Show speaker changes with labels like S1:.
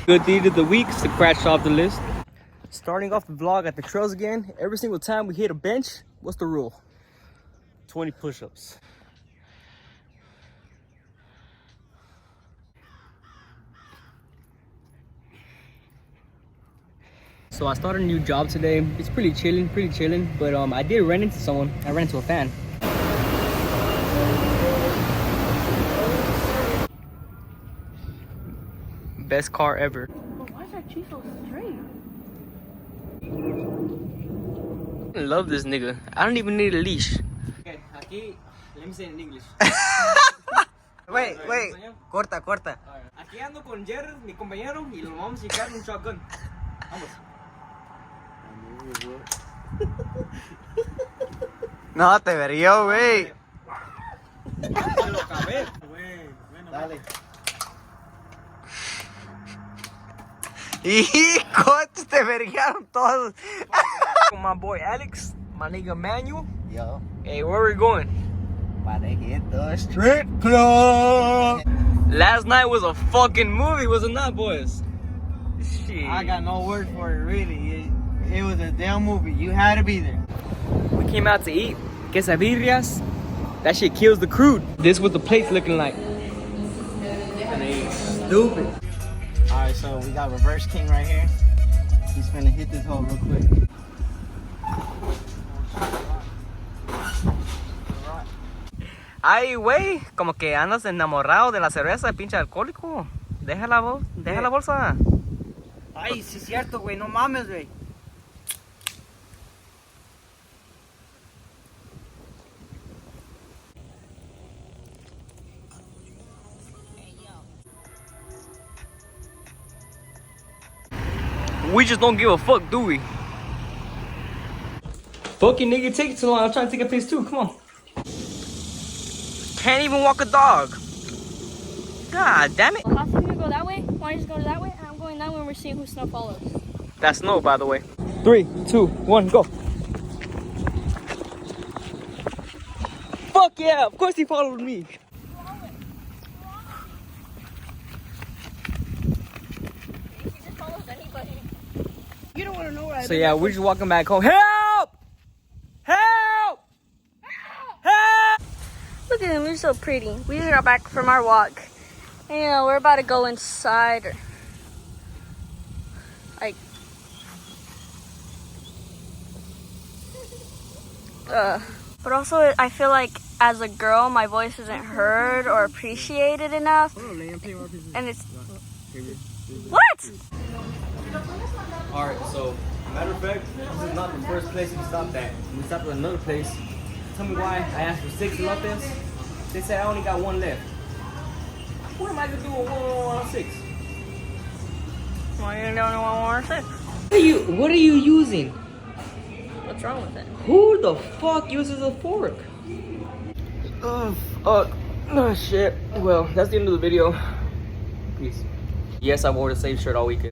S1: Good deed of the week, to crash off the list. Starting off the vlog at the trails again. Every single time we hit a bench, what's the rule?
S2: 20 push-ups.
S1: So I started a new job today. It's pretty chilling, but I did run into someone. I ran into a fan. Best car ever.
S3: But why is that tree so straight?
S1: I love this nigga. I don't even need a leash. Okay, aquí, let me say it in English.
S4: Wait, corta.
S1: Aquí ando con Jerry, mi compañero, y lo vamos a echar un shotgun. Vamos.
S4: No, te vería, güey.
S1: Lo acabé.
S4: Dale. Y coches te verguearon todos.
S1: With my boy Alex, my nigga Manuel.
S4: Yo,
S1: Hey, where we going?
S4: para hit the strip club.
S1: Last night was a fucking movie, was it not, boys? Shit.
S4: I got no word for it, really. It was a damn movie. You had to be there.
S1: We came out to eat quesadillas. That shit kills the crude. This what the plate's looking like.
S4: Stupid. Alright, so we got Reverse King right here. He's finna hit this hole real quick.
S1: Ay, güey, como que andas enamorado de la cerveza, pinche alcohólico. Deja la bolsa.
S4: Ay, sí es cierto, güey. No mames, güey.
S1: We just don't give a fuck, do we? Fucking nigga, take it too long. I'm trying to take a piss too. Come on. Can't even walk a dog. God damn it.
S3: Well, how's gonna go that way? Why don't you just go that way? And I'm going that way and we're seeing who snow follows.
S1: That's snow, by the way. 3, 2, 1, go. Fuck yeah, of course he followed me.
S3: He just follows anybody. You don't want to know where I've
S1: So yeah, we're just walking back home. Help! Help! Help!
S3: Look at them, they're so pretty. We just got back from our walk. And, you know, we're about to go inside. Like, but also, I feel like as a girl, my voice isn't heard or appreciated enough. And it's what?
S1: Alright, so matter of fact, this is not the first place we stopped at. We stopped at another place. Tell me why I asked for 6 elotes. They said I only got 1 left. What am I gonna do with 1 6?
S3: Why you don't want to
S1: What are you using?
S3: What's wrong with it?
S1: Who the fuck uses a fork? Oh shit. Well, that's the end of the video. Peace. Yes, I wore the same shirt all weekend.